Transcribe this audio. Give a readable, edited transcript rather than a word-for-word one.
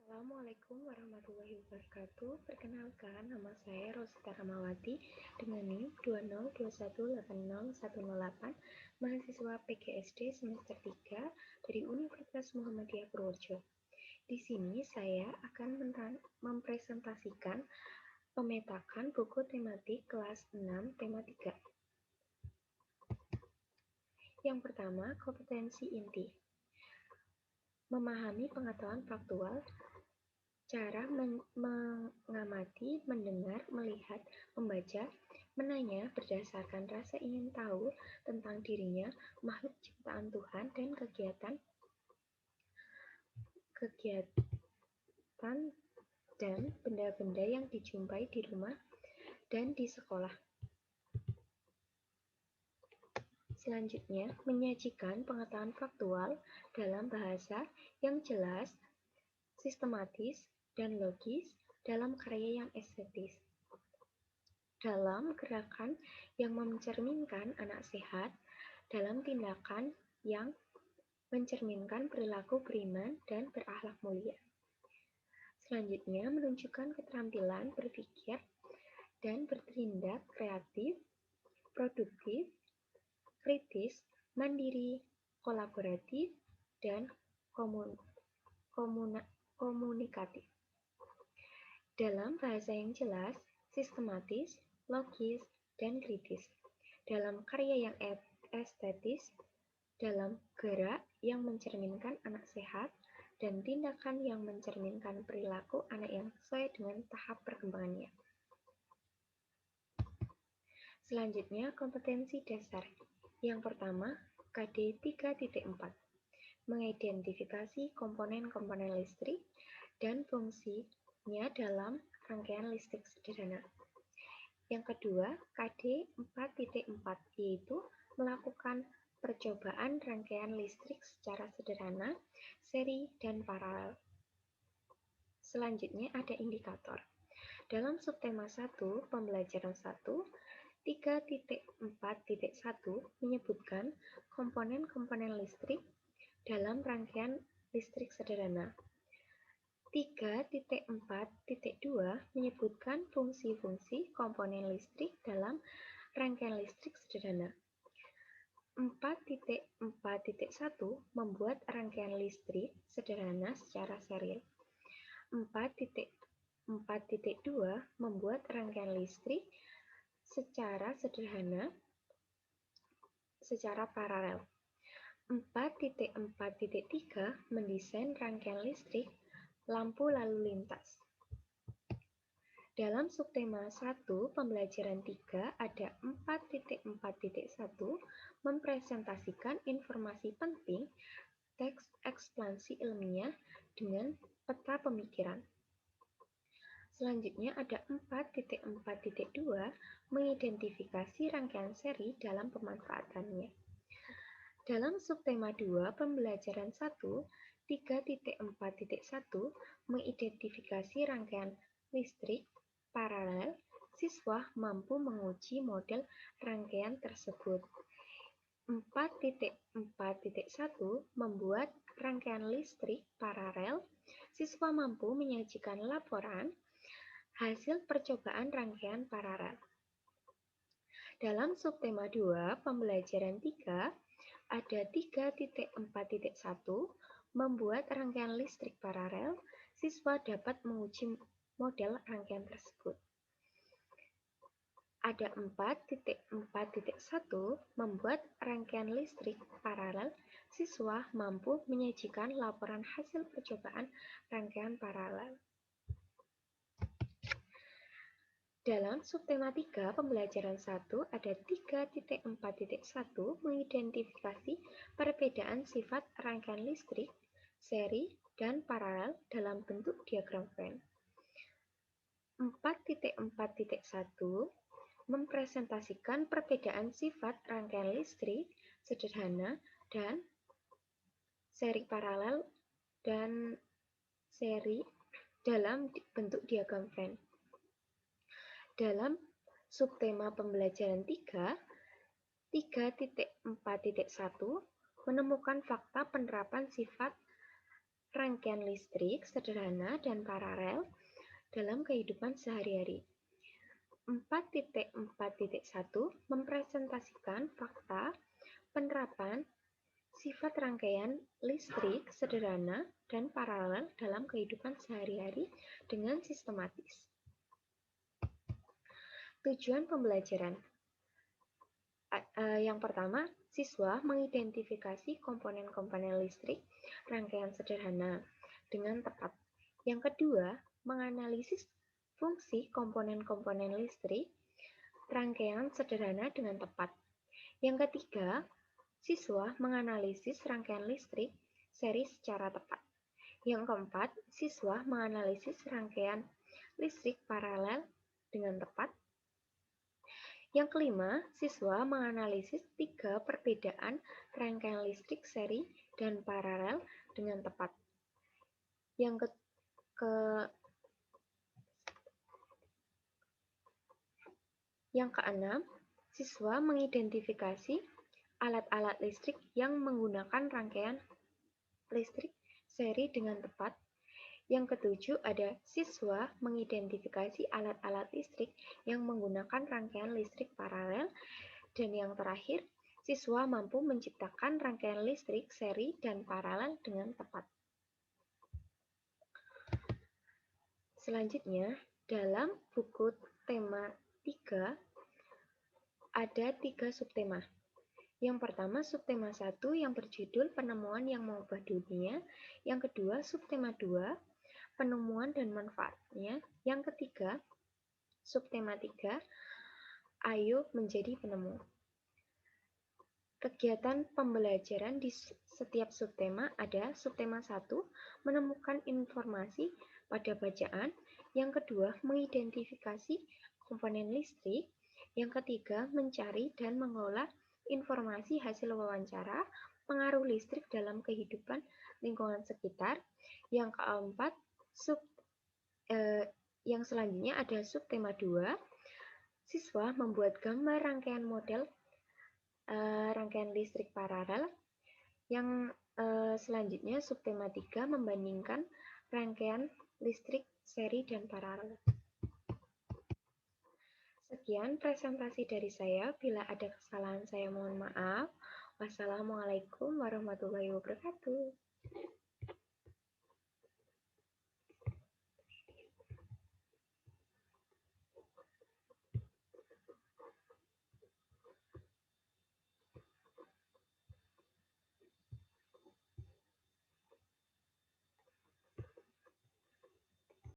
Assalamualaikum warahmatullahi wabarakatuh. Perkenalkan, nama saya Rosita Ramawati dengan NIM 202180108, mahasiswa PGSD semester 3 dari Universitas Muhammadiyah Purworejo. Di sini saya akan mempresentasikan pemetakan buku tematik kelas 6 tema 3. Yang pertama, kompetensi inti. Memahami pengetahuan faktual, cara mengamati, mendengar, melihat, membaca, menanya berdasarkan rasa ingin tahu tentang dirinya, makhluk ciptaan Tuhan, dan kegiatan dan benda-benda yang dijumpai di rumah dan di sekolah. Selanjutnya, menyajikan pengetahuan faktual dalam bahasa yang jelas, sistematis, dan logis dalam karya yang estetis. Dalam gerakan yang mencerminkan anak sehat, dalam tindakan yang mencerminkan perilaku beriman dan berakhlak mulia. Selanjutnya, menunjukkan keterampilan berpikir dan bertindak kreatif, produktif, kritis, mandiri, kolaboratif, dan komunikatif. Dalam bahasa yang jelas, sistematis, logis, dan kritis. Dalam karya yang estetis, dalam gerak yang mencerminkan anak sehat, dan tindakan yang mencerminkan perilaku anak yang sesuai dengan tahap perkembangannya. Selanjutnya, kompetensi dasar. Yang pertama, KD 3.4. Mengidentifikasi komponen-komponen listrik dan fungsinya dalam rangkaian listrik sederhana. Yang kedua, KD 4.4, yaitu melakukan percobaan rangkaian listrik secara sederhana, seri, dan paralel. Selanjutnya ada indikator. Dalam subtema 1, pembelajaran 1, 3.4.1 menyebutkan komponen-komponen listrik dalam rangkaian listrik sederhana. 3.4.2 menyebutkan fungsi-fungsi komponen listrik dalam rangkaian listrik sederhana. 4.4.1 membuat rangkaian listrik sederhana secara serial. 4.4.2 membuat rangkaian listrik secara sederhana secara paralel. 4.4.3 mendesain rangkaian listrik lampu lalu lintas. Dalam subtema 1 pembelajaran 3 ada 4.4.1 mempresentasikan informasi penting teks ekspansi ilmiah dengan peta pemikiran. Selanjutnya ada 4.4.2 mengidentifikasi rangkaian seri dalam pemanfaatannya. Dalam subtema 2 pembelajaran 1 3.4.1 mengidentifikasi rangkaian listrik paralel, siswa mampu menguji model rangkaian tersebut. 4.4.1 membuat rangkaian listrik paralel, siswa mampu menyajikan laporan hasil percobaan rangkaian paralel. Dalam subtema 2 pembelajaran 3 ada 3.4.1 membuat rangkaian listrik paralel, siswa dapat menguji model rangkaian tersebut. Ada 4.4.1 membuat rangkaian listrik paralel, siswa mampu menyajikan laporan hasil percobaan rangkaian paralel. Dalam subtema 3 pembelajaran 1 ada 3.4.1 mengidentifikasi perbedaan sifat rangkaian listrik, seri, dan paralel dalam bentuk diagram Venn. 4.4.1 mempresentasikan perbedaan sifat rangkaian listrik sederhana dan seri paralel dan seri dalam bentuk diagram Venn. Dalam subtema pembelajaran 3, 3.4.1 menemukan fakta penerapan sifat rangkaian listrik sederhana dan paralel dalam kehidupan sehari-hari. 4.4.1 mempresentasikan fakta penerapan sifat rangkaian listrik sederhana dan paralel dalam kehidupan sehari-hari dengan sistematis. Tujuan pembelajaran. Yang pertama, siswa mengidentifikasi komponen-komponen listrik rangkaian sederhana dengan tepat. Yang kedua, menganalisis fungsi komponen-komponen listrik rangkaian sederhana dengan tepat. Yang ketiga, siswa menganalisis rangkaian listrik seri secara tepat. Yang keempat, siswa menganalisis rangkaian listrik paralel dengan tepat. Yang kelima, siswa menganalisis 3 perbedaan rangkaian listrik seri dan paralel dengan tepat. Yang keenam, siswa mengidentifikasi alat-alat listrik yang menggunakan rangkaian listrik seri dengan tepat. Yang ketujuh, ada siswa mengidentifikasi alat-alat listrik yang menggunakan rangkaian listrik paralel. Dan yang terakhir, siswa mampu menciptakan rangkaian listrik seri dan paralel dengan tepat. Selanjutnya, dalam buku tema 3, ada 3 subtema. Yang pertama, subtema 1 yang berjudul penemuan yang mengubah dunia. Yang kedua, subtema 2, penemuan dan manfaatnya. Yang ketiga, subtema 3, ayo menjadi penemu. Kegiatan pembelajaran di setiap subtema ada subtema 1, menemukan informasi pada bacaan. Yang kedua, mengidentifikasi komponen listrik. Yang ketiga, mencari dan mengelola informasi hasil wawancara, pengaruh listrik dalam kehidupan lingkungan sekitar. Yang keempat, yang selanjutnya ada subtema 2, siswa membuat gambar rangkaian model rangkaian listrik paralel. Yang selanjutnya subtema 3 membandingkan rangkaian listrik seri dan paralel. Sekian presentasi dari saya. Bila ada kesalahan saya mohon maaf. Wassalamualaikum warahmatullahi wabarakatuh.